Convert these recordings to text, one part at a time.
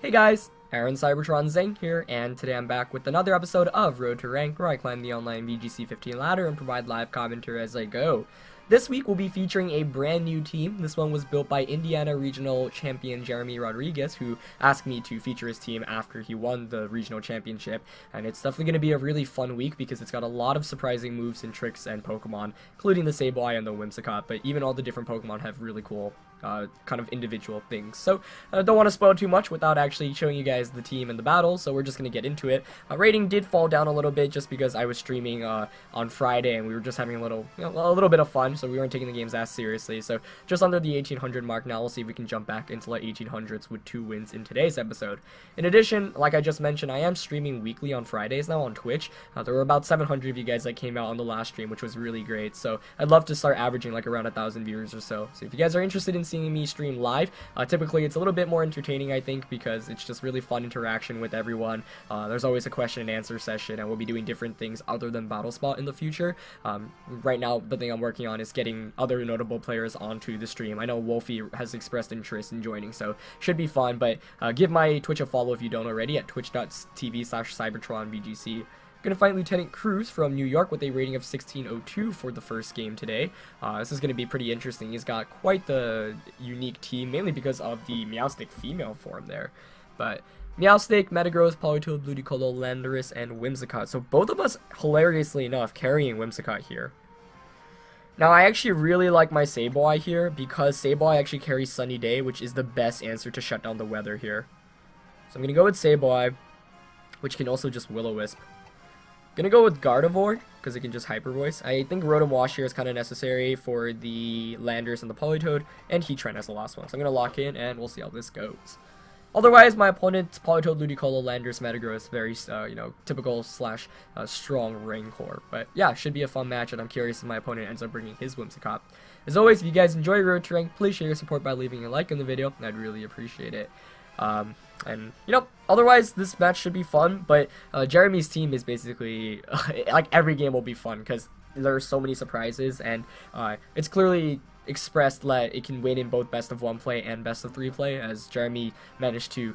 Hey guys, Aaron Cybertron Zeng here, and today I'm back with another episode of Road to Rank, where I climb the online VGC 15 ladder and provide live commentary as I go. This week we'll be featuring a brand new team. This one was built by Indiana Regional Champion Jeremy Rodriguez, who asked me to feature his team after he won the regional championship, and it's definitely going to be a really fun week because it's got a lot of surprising moves and tricks and Pokemon, including the Sableye and the Whimsicott, but even all the different Pokemon have really cool kind of individual things. So I don't want to spoil too much without actually showing you guys the team and the battle, so we're just going to get into it. Rating did fall down a little bit just because I was streaming on Friday and we were just having a little bit of fun, so we weren't taking the games as seriously. So just under the 1800 mark now. We'll see if we can jump back into like 1800s with 2 wins in today's episode. In addition, like I just mentioned, I am streaming weekly on Fridays now on Twitch. There were about 700 of you guys that came out on the last stream, which was really great. So I'd love to start averaging like around 1,000 viewers or so. So if you guys are interested in seeing me stream live, typically it's a little bit more entertaining, I think, because it's just really fun interaction with everyone. There's always a question and answer session, and we'll be doing different things other than Battle Spot in the future. Right now, the thing I'm working on is getting other notable players onto the stream. I know Wolfie has expressed interest in joining, so should be fun, but give my Twitch a follow if you don't already at twitch.tv/CybertronVGC. Going to fight Lieutenant Cruz from New York with a rating of 1602 for the first game today. This is going to be pretty interesting. He's got quite the unique team, mainly because of the Meowstic female form there. But Meowstic, Metagross, Politoed, Ludicolo, Landorus, and Whimsicott. So both of us, hilariously enough, carrying Whimsicott here. Now, I actually really like my Sableye here because Sableye actually carries Sunny Day, which is the best answer to shut down the weather here. So I'm going to go with Sableye, which can also just Will-O-Wisp. Gonna go with Gardevoir, because it can just Hyper Voice. I think Rotom Wash here is kind of necessary for the Landorus and the Politoed, and Heatran as the last one. So I'm gonna lock in, and we'll see how this goes. Otherwise, my opponent's Politoed, Ludicolo, Landorus, Metagross, very, typical slash strong Rancor. But yeah, should be a fun match, and I'm curious if my opponent ends up bringing his Whimsicott. As always, if you guys enjoy Road to Rank, please share your support by leaving a like in the video. I'd really appreciate it. And otherwise this match should be fun, but Jeremy's team is basically like every game will be fun because there are so many surprises, and it's clearly expressed that it can win in both best of 1 play and best of 3 play, as Jeremy managed to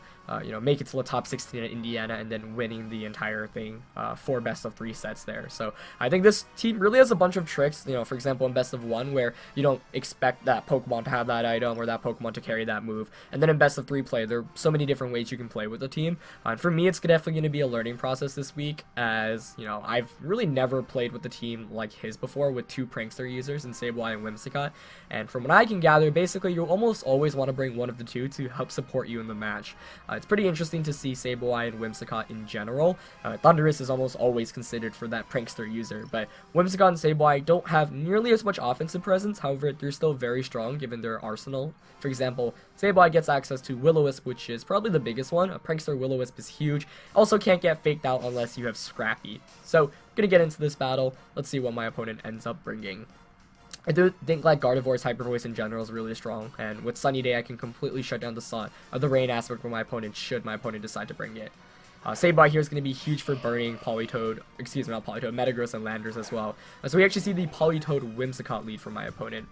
make it to the top 16 at Indiana and then winning the entire thing for best of 3 sets there. So I think this team really has a bunch of tricks, for example in best of 1 where you don't expect that Pokemon to have that item or that Pokemon to carry that move, and then in best of 3 play there are so many different ways you can play with the team. And for me it's definitely going to be a learning process this week, as I've really never played with the team like his before with 2 prankster users in Sableye and Whimsicott, and from what I can gather, basically you almost always want to bring one of the two to help support you in the match. It's pretty interesting to see Sableye and Whimsicott in general. Thundurus is almost always considered for that prankster user, but Whimsicott and Sableye don't have nearly as much offensive presence. However, they're still very strong given their arsenal. For example, Sableye gets access to Will-O-Wisp, which is probably the biggest one. A prankster Will-O-Wisp is huge. Also can't get faked out unless you have Scrappy. So, gonna get into this battle. Let's see what my opponent ends up bringing. I do think like Gardevoir's Hyper Voice in general is really strong, and with Sunny Day I can completely shut down the sun the rain aspect for my opponent should my opponent decide to bring it. Sableye here is going to be huge for burning Politoed, Metagross and Landorus as well. So we actually see the Politoed Whimsicott lead for my opponent,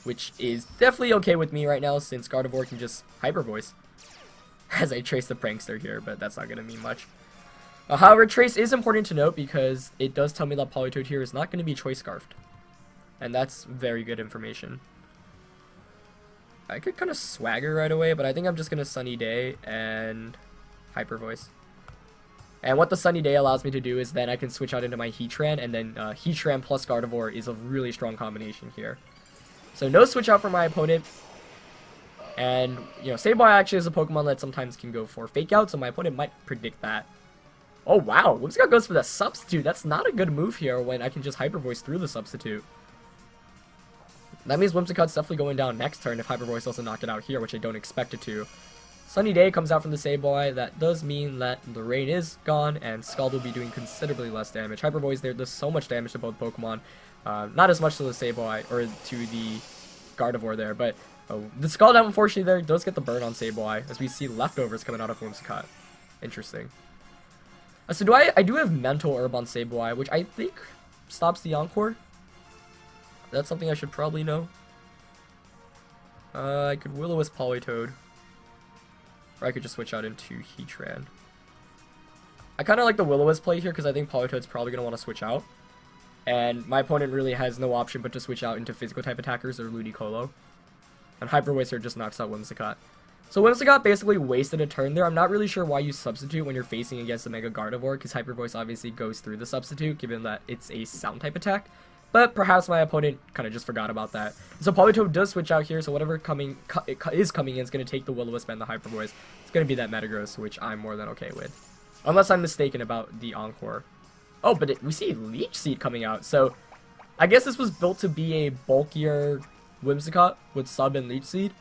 which is definitely okay with me right now since Gardevoir can just Hyper Voice. As I trace the prankster here, but that's not going to mean much. However, trace is important to note because it does tell me that Politoed here is not going to be Choice Scarfed. And that's very good information. I could kind of swagger right away, but I think I'm just going to Sunny Day and Hyper Voice. And what the Sunny Day allows me to do is then I can switch out into my Heatran, and then Heatran plus Gardevoir is a really strong combination here. So no switch out for my opponent. And, Sableye actually is a Pokemon that sometimes can go for Fake Out, so my opponent might predict that. Oh wow, Whimsicott goes for the Substitute. That's not a good move here when I can just Hyper Voice through the Substitute. That means Whimsicott's definitely going down next turn if Hyper Voice doesn't knock it out here, which I don't expect it to. Sunny Day comes out from the Sableye. That does mean that the rain is gone, and Scald will be doing considerably less damage. Hyper Voice there does so much damage to both Pokemon. Not as much to the Sableye, or to the Gardevoir there, but the Scald out, unfortunately, there does get the burn on Sableye, as we see leftovers coming out of Whimsicott. Interesting. So I do have Mental Herb on Sableye, which I think stops the Encore. That's something I should probably know. I could Will-O-Wisp Politoed. Or I could just switch out into Heatran. I kind of like the Will-O-Wisp play here because I think Politoed's probably going to want to switch out. And my opponent really has no option but to switch out into physical type attackers or Ludicolo. And Hyper Voice here just knocks out Whimsicott. So Whimsicott basically wasted a turn there. I'm not really sure why you substitute when you're facing against a Mega Gardevoir, because Hyper Voice obviously goes through the substitute given that it's a sound type attack. But perhaps my opponent kind of just forgot about that. So Politoed does switch out here, so whatever is coming in is going to take the Will-O-Wisp and the Hyper Voice. It's going to be that Metagross, which I'm more than okay with. Unless I'm mistaken about the Encore. Oh, but we see Leech Seed coming out, so I guess this was built to be a bulkier Whimsicott with Sub and Leech Seed.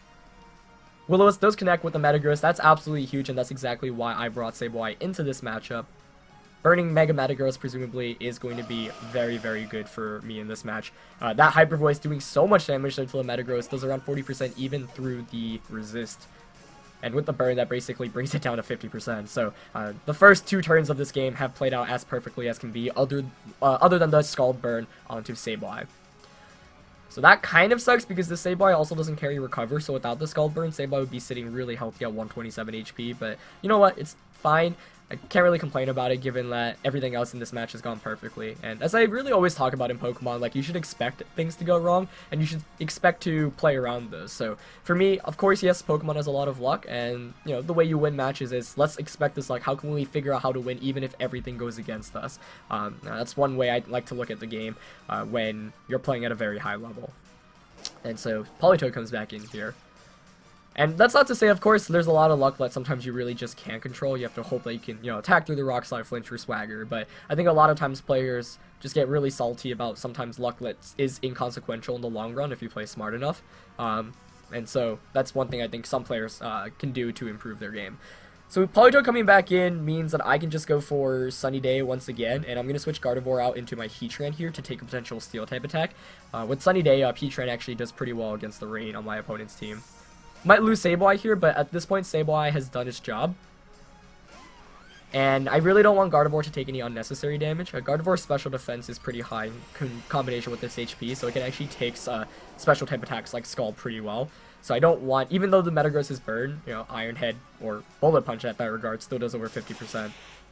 Will-O-Wisp does connect with the Metagross. That's absolutely huge, and that's exactly why I brought Sableye into this matchup. Burning Mega Metagross presumably is going to be very, very good for me in this match. That Hyper Voice doing so much damage to the Metagross does around 40% even through the resist. And with the burn, that basically brings it down to 50%. So the first 2 turns of this game have played out as perfectly as can be, other than the Scald Burn onto Sableye. So that kind of sucks because the Sableye also doesn't carry Recover, so without the Scald Burn, Sableye would be sitting really healthy at 127 HP, but you know what, it's fine. I can't really complain about it given that everything else in this match has gone perfectly. And as I really always talk about in Pokemon, like, you should expect things to go wrong, and you should expect to play around those. So for me, of course, yes, Pokemon has a lot of luck, and you know, the way you win matches is let's expect this, like, how can we figure out how to win even if everything goes against us? That's one way I like to look at the game when you're playing at a very high level. And so Politoed comes back in here. And that's not to say, of course, there's a lot of luck that sometimes you really just can't control. You have to hope that you can, you know, attack through the Rock Slide, flinch, or Swagger. But I think a lot of times players just get really salty about sometimes luck that is inconsequential in the long run if you play smart enough. And so that's one thing I think some players can do to improve their game. So Politoed coming back in means that I can just go for Sunny Day once again, and I'm going to switch Gardevoir out into my Heatran here to take a potential Steel-type attack. With Sunny Day, Heatran actually does pretty well against the Rain on my opponent's team. Might lose Sableye here, but at this point, Sableye has done its job. And I really don't want Gardevoir to take any unnecessary damage. Gardevoir's special defense is pretty high in combination with its HP, so it can actually take special type attacks like Scald pretty well. So I don't want, even though the Metagross is burned, you know, Iron Head or Bullet Punch at that regard still does over 50%.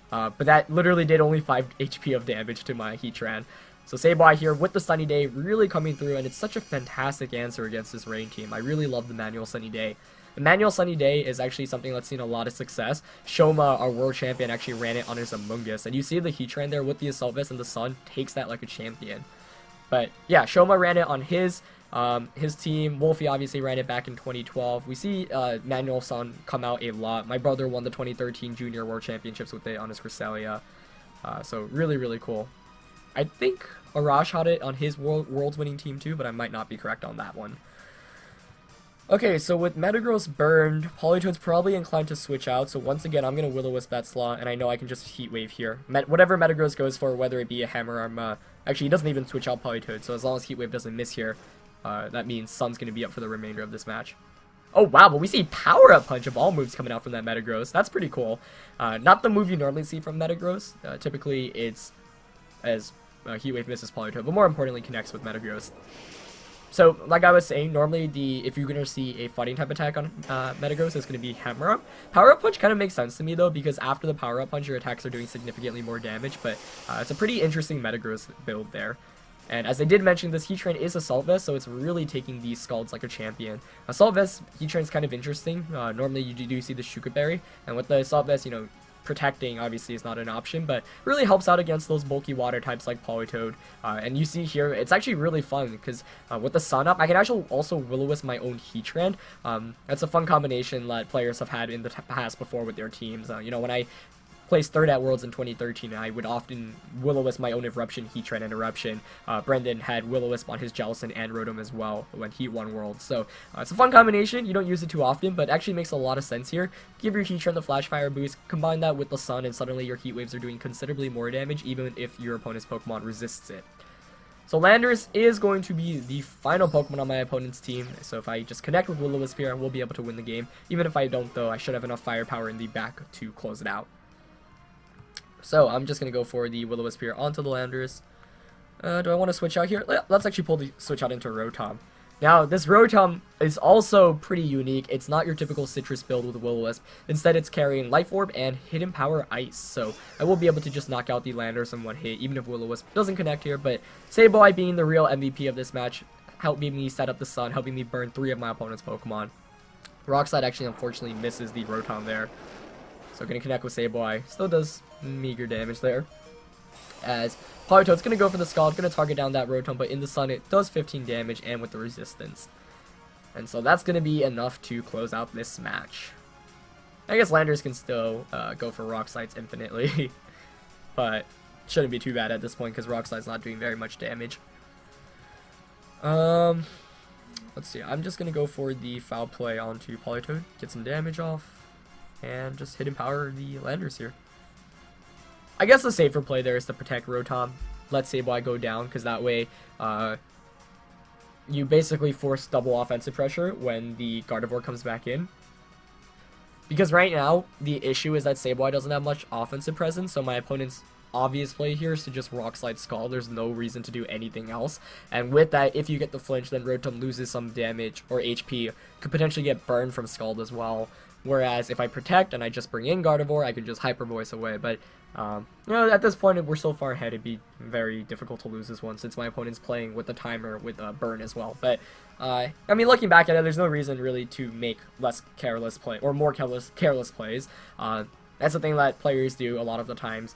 But that literally did only 5 HP of damage to my Heatran. So Sableye here with the Sunny Day really coming through, and it's such a fantastic answer against this Rain team. I really love the Manual Sunny Day. The Manual Sunny Day is actually something that's seen a lot of success. Shoma, our world champion, actually ran it on his Amoonguss, and you see the Heatran there with the Assault Vest, and the Sun takes that like a champion. But yeah, Shoma ran it on his team. Wolfie obviously ran it back in 2012. We see Manual Sun come out a lot. My brother won the 2013 Junior World Championships with it on his Cresselia. So really, really cool. I think Arash had it on his world's winning team too, but I might not be correct on that one. Okay, so with Metagross burned, Politoed's probably inclined to switch out, so once again, I'm going to Will-O-Wisp that slot, and I know I can just Heat Wave here. Whatever Metagross goes for, whether it be a Hammer Arm, actually, he doesn't even switch out Politoed, so as long as Heat Wave doesn't miss here, that means Sun's going to be up for the remainder of this match. Oh wow, but we see Power Up Punch of all moves coming out from that Metagross. That's pretty cool. Not the move you normally see from Metagross. Typically, it's as Heat Wave misses Politoed, but more importantly, connects with Metagross. So, like I was saying, normally if you're going to see a fighting type attack on Metagross, it's going to be Hammer Up. Power Up Punch kind of makes sense to me, though, because after the Power Up Punch, your attacks are doing significantly more damage, but it's a pretty interesting Metagross build there. And as I did mention, this Heatran is Assault Vest, so it's really taking these Scalds like a champion. Assault Vest, Heatran's kind of interesting. Normally, you do see the Shuka Berry, and with the Assault Vest, you know, protecting obviously is not an option, but really helps out against those bulky water types like Politoed. And you see here, it's actually really fun because with the Sun Up, I can actually also Will-O-Wisp my own Heatran. That's a fun combination that players have had in the past before with their teams. You know, when I placed 3rd at Worlds in 2013, I would often Will-O-Wisp my own Eruption, Heatran, and Eruption. Brendan had Will-O-Wisp on his Jellicent and Rotom as well when he won Worlds. So it's a fun combination. You don't use it too often, but actually makes a lot of sense here. Give your Heatran the Flash Fire boost, combine that with the Sun, and suddenly your Heat Waves are doing considerably more damage, even if your opponent's Pokemon resists it. So Landorus is going to be the final Pokemon on my opponent's team, so if I just connect with Will-O-Wisp here, I will be able to win the game. Even if I don't, though, I should have enough firepower in the back to close it out. So I'm just going to go for the Will-O-Wisp here onto the Landorus. Do I want to switch out here? Let's actually pull the switch out into Rotom. Now, this Rotom is also pretty unique. It's not your typical citrus build with Will-O-Wisp. Instead, it's carrying Life Orb and Hidden Power Ice. So, I will be able to just knock out the Landers in one hit, even if Will-O-Wisp doesn't connect here. But Sableye being the real MVP of this match, helping me set up the Sun, helping me burn 3 of my opponent's Pokemon. Rock Slide actually unfortunately misses the Rotom there. So, gonna connect with Sableye. Still does meager damage there. As Politoed's going to go for the Scald, going to target down that Rotom, but in the Sun it does 15 damage and with the resistance. And so that's going to be enough to close out this match. I guess Landers can still go for Rock Slides infinitely, but shouldn't be too bad at this point because Rock Slide's not doing very much damage. Let's see, I'm just going to go for the Foul Play onto Politoed, get some damage off, and just Hidden Power the Landers here. I guess the safer play there is to protect Rotom, let Sableye go down, because that way you basically force double offensive pressure when the Gardevoir comes back in. Because right now, the issue is that Sableye doesn't have much offensive presence, so my opponent's obvious play here is to just Rock Slide Scald. There's no reason to do anything else. And with that, if you get the flinch, then Rotom loses some damage or HP, could potentially get burned from Scald as well. Whereas if I protect and I just bring in Gardevoir, I can just Hyper Voice away. But you know, at this point, we're so far ahead, it'd be very difficult to lose this one since my opponent's playing with the timer with burn as well. But I mean, looking back at it, there's no reason really to make less careless play or more careless plays. That's the thing that players do a lot of the times.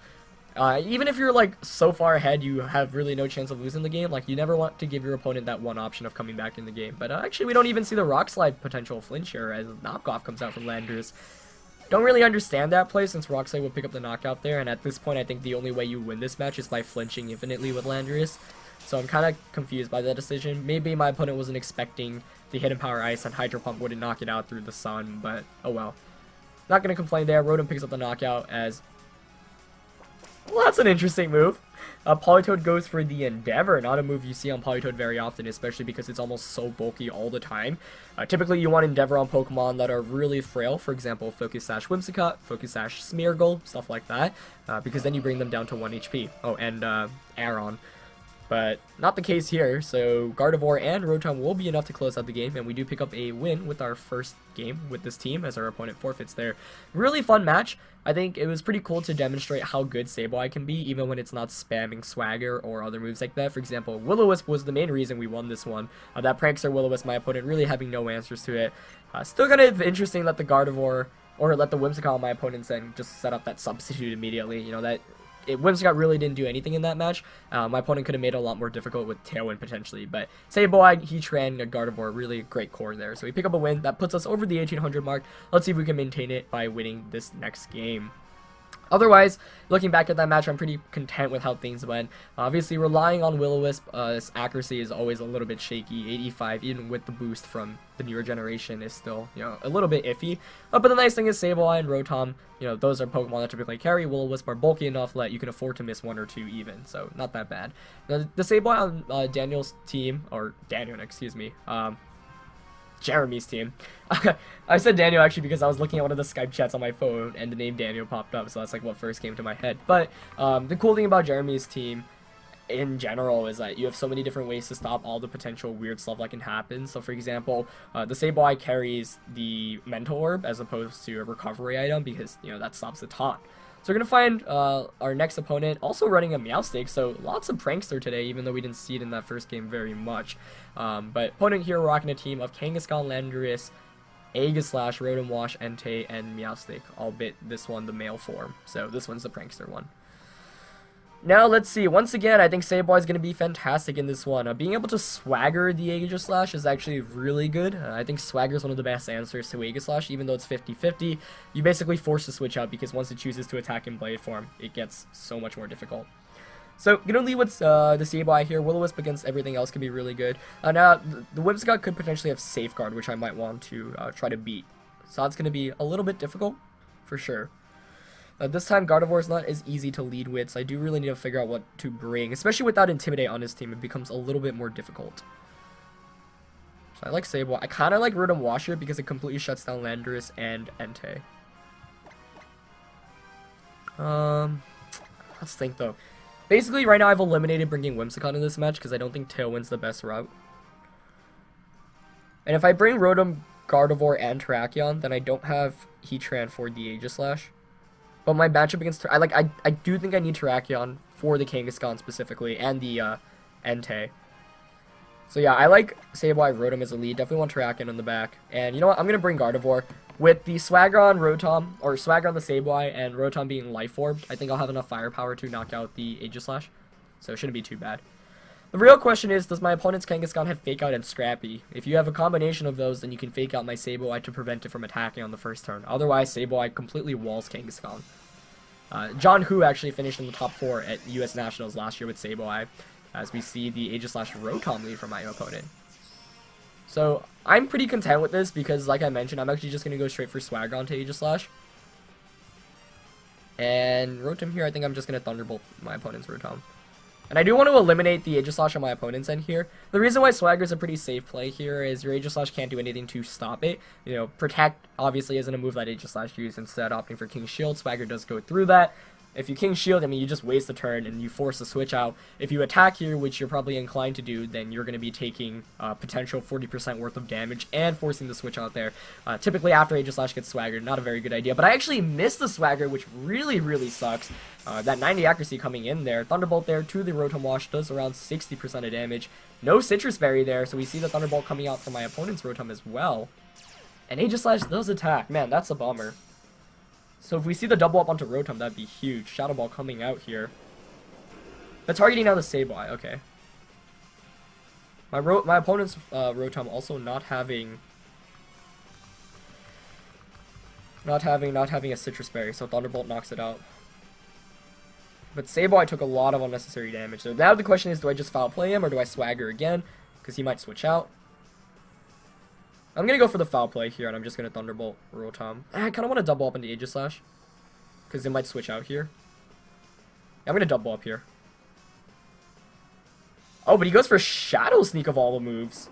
Even if you're like so far ahead, you have really no chance of losing the game. Like, you never want to give your opponent that one option of coming back in the game. But actually, we don't even see the Rock Slide potential flinch here as Knockoff comes out from Landers. Don't really understand that play since Rock Slide will pick up the knockout there. And at this point, I think the only way you win this match is by flinching infinitely with Landers. So I'm kind of confused by that decision. Maybe my opponent wasn't expecting the Hidden Power Ice and Hydro Pump wouldn't knock it out through the Sun. But oh well. Not going to complain there. Rotom picks up the knockout as... well, that's an interesting move. Politoed goes for the Endeavor, not a move you see on Politoed very often, especially because it's almost so bulky all the time. Typically, you want Endeavor on Pokemon that are really frail, for example, Focus Sash Whimsicott, Focus Sash Smeargle, stuff like that, because then you bring them down to 1 HP. Oh, and Aron. But not the case here, so Gardevoir and Rotom will be enough to close out the game, and we do pick up a win with our first game with this team as our opponent forfeits there. Really fun match. I think it was pretty cool to demonstrate how good Sableye can be, even when it's not spamming Swagger or other moves like that. For example, Will-O-Wisp was the main reason we won this one. That Prankster Will-O-Wisp, my opponent really having no answers to it. Still kind of interesting that the Gardevoir, or let the Whimsicott on my opponents then just set up that substitute immediately. You know, that... Whimsicott really didn't do anything in that match. My opponent could have made it a lot more difficult with Tailwind potentially, but Sableye, Heatran, and Gardevoir, really great core there. So we pick up a win. That puts us over the 1800 mark. Let's see if we can maintain it by winning this next game. Otherwise, looking back at that match, I'm pretty content with how things went. Obviously, relying on Will-O-Wisp, its accuracy is always a little bit shaky. 85, even with the boost from the newer generation, is still, you know, a little bit iffy. But the nice thing is Sableye and Rotom, you know, those are Pokemon that typically carry. Will-O-Wisp are bulky enough that you can afford to miss 1 or 2 even, so not that bad. Now, the Sableye on Daniel's team, or Daniel, excuse me, Jeremy's team. I said Daniel actually because I was looking at one of the Skype chats on my phone and the name Daniel popped up, so that's like what first came to my head. But the cool thing about Jeremy's team in general is that you have so many different ways to stop all the potential weird stuff that can happen. So for example, the Sableye carries the Mental Orb as opposed to a recovery item because, you know, that stops the taunt. So we're going to find our next opponent also running a Meowstic, so lots of Prankster today, even though we didn't see it in that first game very much. But opponent here rocking a team of Kangaskhan, Landorus, Aegislash, Rotom Wash, Entei, and Meowstic, albeit this one the male form. So this one's the Prankster one. Now, let's see. Once again, I think Sableye is going to be fantastic in this one. Being able to Swagger the Aegislash is actually really good. I think Swagger is one of the best answers to Aegislash, even though it's 50-50. You basically force to switch out because once it chooses to attack in Blade form, it gets so much more difficult. So, going to lead with the Sableye here. Will-O-Wisp against everything else can be really good. Now, the Whimsicott could potentially have Safeguard, which I might want to try to beat. So that's going to be a little bit difficult, for sure. This time, Gardevoir is not as easy to lead with, so I do really need to figure out what to bring. Especially without Intimidate on his team, it becomes a little bit more difficult. So I like Sableye. I kind of like Rotom Washer because it completely shuts down Landorus and Entei. Let's think, though. Basically, right now I've eliminated bringing Whimsicott in this match because I don't think Tailwind's the best route. And if I bring Rotom, Gardevoir, and Terrakion, then I don't have Heatran for the Aegislash. But my matchup against I do think I need Terrakion for the Kangaskhan specifically, and the Entei. So yeah, I like Sableye, Rotom as a lead. Definitely want Terrakion on the back. And you know what? I'm going to bring Gardevoir. With the Swagger on Rotom, or Swagger on the Sableye, and Rotom being Life Orb, I think I'll have enough firepower to knock out the Aegislash. So it shouldn't be too bad. The real question is, does my opponent's Kangaskhan have Fake Out and Scrappy? If you have a combination of those, then you can Fake Out my Sableye to prevent it from attacking on the first turn. Otherwise, Sableye completely walls Kangaskhan. John Hu actually finished in the top 4 at US Nationals last year with Sableye, as we see the Aegislash Rotom lead from my opponent. So, I'm pretty content with this because, like I mentioned, I'm actually just going to go straight for Swagger onto Aegislash. And Rotom here, I think I'm just going to Thunderbolt my opponent's Rotom. And I do want to eliminate the Aegislash on my opponent's end here. The reason why Swagger is a pretty safe play here is your Aegislash can't do anything to stop it. You know, Protect obviously isn't a move that Aegislash uses. Instead, opting for King Shield, Swagger does go through that. If you King Shield, I mean, you just waste the turn and you force the switch out. If you attack here, which you're probably inclined to do, then you're going to be taking potential 40% worth of damage and forcing the switch out there. Typically, after Aegislash gets Swaggered, not a very good idea. But I actually missed the Swagger, which really, really sucks. That 90 accuracy coming in there. Thunderbolt there to the Rotom Wash does around 60% of damage. No Citrus Berry there, so we see the Thunderbolt coming out from my opponent's Rotom as well. And Aegislash does attack. Man, that's a bummer. So if we see the double up onto Rotom, that'd be huge. Shadow Ball coming out here. But targeting now the Sableye, okay. My opponent's Rotom also not having a Citrus Berry, so Thunderbolt knocks it out. But Sableye took a lot of unnecessary damage. So now the question is, do I just Foul Play him or do I Swagger again? Because he might switch out. I'm going to go for the Foul Play here, and I'm just going to Thunderbolt Rotom. I kind of want to double up into Aegislash, because it might switch out here. I'm going to double up here. Oh, but he goes for Shadow Sneak of all the moves.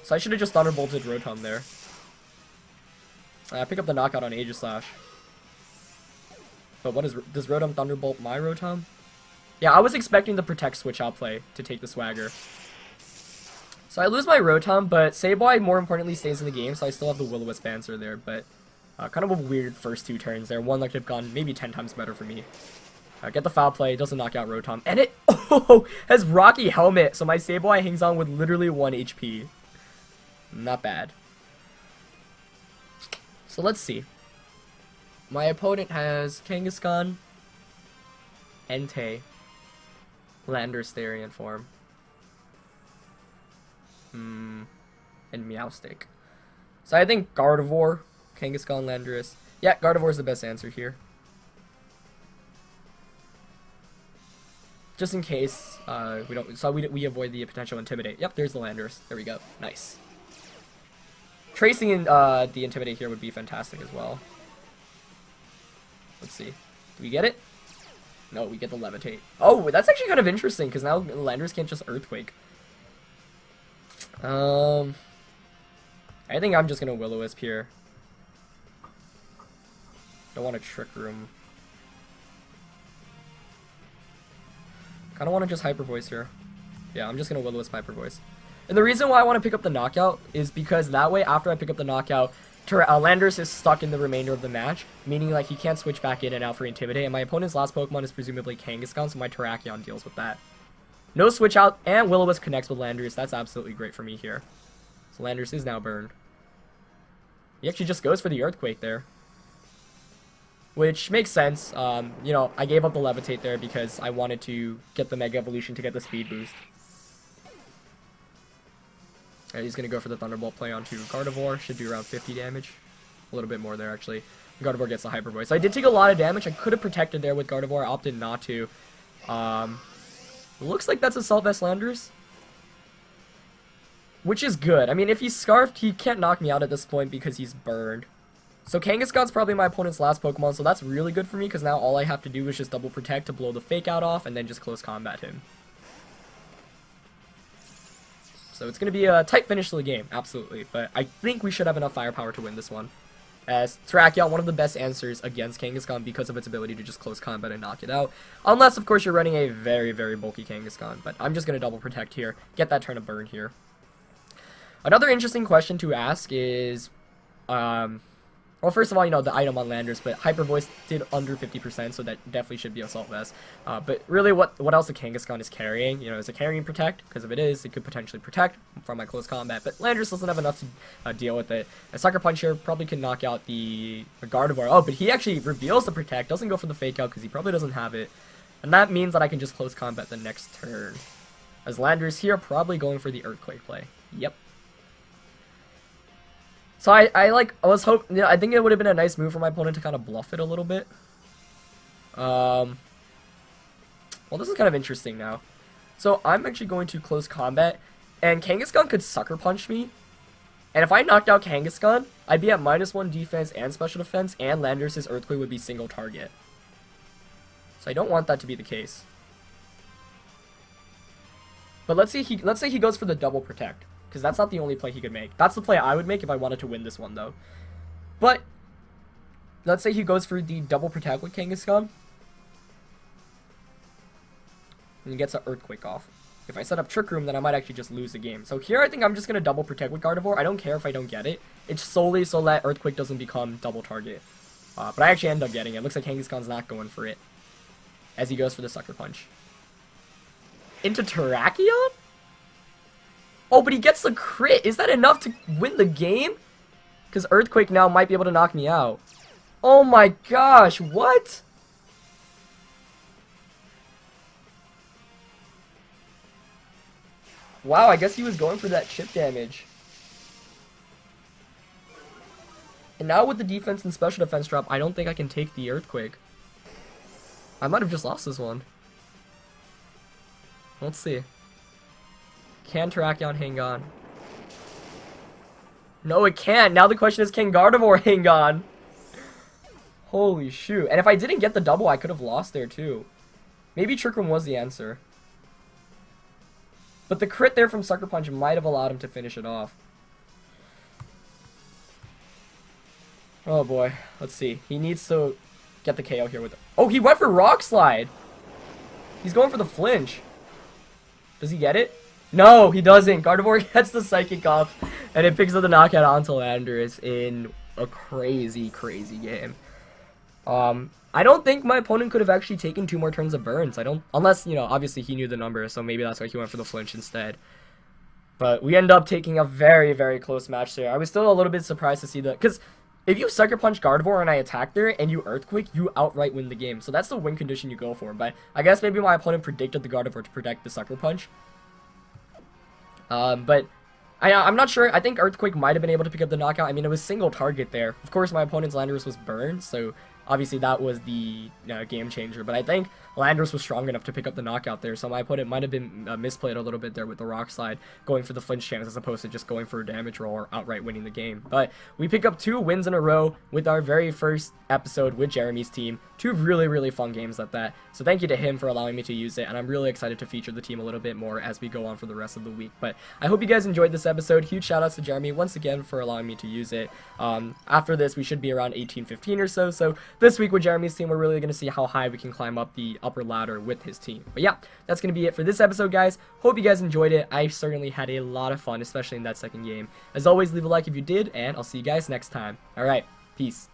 So I should have just Thunderbolted Rotom there. I pick up the knockout on Aegislash. But does Rotom Thunderbolt my Rotom? Yeah, I was expecting the Protect switch out play to take the Swagger. So I lose my Rotom, but Sableye more importantly stays in the game, so I still have the Will-O-Wisp answer there, but kind of a weird first 2 turns there. One that could have gone maybe 10 times better for me. Get the Foul Play, doesn't knock out Rotom, and it has Rocky Helmet, so my Sableye hangs on with literally 1 HP. Not bad. So let's see. My opponent has Kangaskhan, Entei, Landorus Therian form. And Meowstic. So I think Gardevoir, Kangaskhan, Landorus. Yeah, Gardevoir is the best answer here. Just in case we avoid the potential Intimidate. Yep, there's the Landorus. There we go. Nice. Tracing in the Intimidate here would be fantastic as well. Let's see. Do we get it? No, we get the Levitate. Oh, that's actually kind of interesting because now Landorus can't just Earthquake. I think I'm just gonna Will-O-Wisp here. Don't want to Trick Room. Kinda want to just Hyper Voice here. Yeah, I'm just gonna Will-O-Wisp Hyper Voice. And the reason why I want to pick up the knockout is because that way, after I pick up the knockout, Landorus is stuck in the remainder of the match, meaning like he can't switch back in and out for Intimidate, and my opponent's last Pokemon is presumably Kangaskhan, so my Terrakion deals with that. No switch out, and Will-O-Wisp connects with Landorus. That's absolutely great for me here. So Landorus is now burned. He actually just goes for the Earthquake there. Which makes sense. You know, I gave up the Levitate there because I wanted to get the Mega Evolution to get the speed boost. And he's going to go for the Thunderbolt play onto Gardevoir. Should do around 50 damage. A little bit more there, actually. Gardevoir gets the Hyper Voice. So I did take a lot of damage. I could have protected there with Gardevoir. I opted not to. Looks like that's Assault Vest Landorus. Which is good. I mean, if he's Scarfed, he can't knock me out at this point because he's burned. So Kangaskhan's probably my opponent's last Pokemon, so that's really good for me because now all I have to do is just double protect to blow the Fake Out off and then just close combat him. So it's going to be a tight finish to the game, absolutely. But I think we should have enough firepower to win this one. as Terrakion, one of the best answers against Kangaskhan because of its ability to just close combat and knock it out. Unless, of course, you're running a very, very bulky Kangaskhan. But I'm just going to double protect here, get that turn of burn here. Another interesting question to ask is, well, first of all, you know, the item on Landers, but Hyper Voice did under 50%, so that definitely should be Assault Vest. But really, what else the Kangaskhan is carrying? You know, is it carrying Protect? Because if it is, it could potentially Protect from my close combat, but Landers doesn't have enough to deal with it. A Sucker Punch here probably can knock out the Gardevoir. Oh, but he actually reveals the Protect, doesn't go for the Fake Out because he probably doesn't have it. And that means that I can just close combat the next turn. As Landers here, probably going for the Earthquake play. Yep. So I was hoping, you know, I think it would have been a nice move for my opponent to kind of bluff it a little bit. Well, this is kind of interesting now. So I'm actually going to close combat, and Kangaskhan could Sucker Punch me. And if I knocked out Kangaskhan, I'd be at -1 defense and special defense, and Landers' Earthquake would be single target. So I don't want that to be the case. But let's say he goes for the double protect. Because that's not the only play he could make. That's the play I would make if I wanted to win this one, though. But, let's say he goes for the double protect with Kangaskhan. And he gets an Earthquake off. If I set up Trick Room, then I might actually just lose the game. So here I think I'm just going to double protect with Gardevoir. I don't care if I don't get it. It's solely so that Earthquake doesn't become double target. But I actually end up getting it. Looks like Kangaskhan's not going for it. As he goes for the Sucker Punch. Into Terrakion? Oh, but he gets the crit. Is that enough to win the game? Because Earthquake now might be able to knock me out. Oh my gosh, what? Wow, I guess he was going for that chip damage. And now with the defense and special defense drop, I don't think I can take the Earthquake. I might have just lost this one. Let's see. Can Terrakion hang on? No, it can't. Now the question is, can Gardevoir hang on? Holy shoot. And if I didn't get the double, I could have lost there too. Maybe Trick Room was the answer. But the crit there from Sucker Punch might have allowed him to finish it off. Oh boy. Let's see. He needs to get the KO here with... Oh, he went for Rock Slide! He's going for the flinch. Does he get it? No, he doesn't. Gardevoir gets the Psychic off, and it picks up the knockout onto Landers in a crazy, crazy game. I don't think my opponent could have actually taken 2 more turns of burns. Unless, you know, obviously he knew the number, so maybe that's why he went for the flinch instead. But we end up taking a very, very close match there. I was still a little bit surprised to see that, because if you Sucker Punch Gardevoir and I attack there, and you Earthquake, you outright win the game. So that's the win condition you go for. But I guess maybe my opponent predicted the Gardevoir to protect the Sucker Punch. But I'm not sure. I think Earthquake might have been able to pick up the knockout. I mean, it was single target there. Of course, my opponent's Landorus was burned, so obviously that was the game changer. But I think Landorus was strong enough to pick up the knockout there, so my opponent might have been misplayed a little bit there with the Rock Slide, going for the flinch chance as opposed to just going for a damage roll or outright winning the game. But we pick up 2 wins in a row with our very first episode with Jeremy's team. 2 really, really fun games at that. So thank you to him for allowing me to use it, and I'm really excited to feature the team a little bit more as we go on for the rest of the week. But I hope you guys enjoyed this episode. Huge shout outs to Jeremy once again for allowing me to use it. After this, we should be around 18-15 or so. So this week with Jeremy's team, we're really going to see how high we can climb up the upper ladder with his team. But yeah, that's going to be it for this episode, guys. Hope you guys enjoyed it. I certainly had a lot of fun, especially in that second game. As always, leave a like if you did, and I'll see you guys next time. Alright, peace.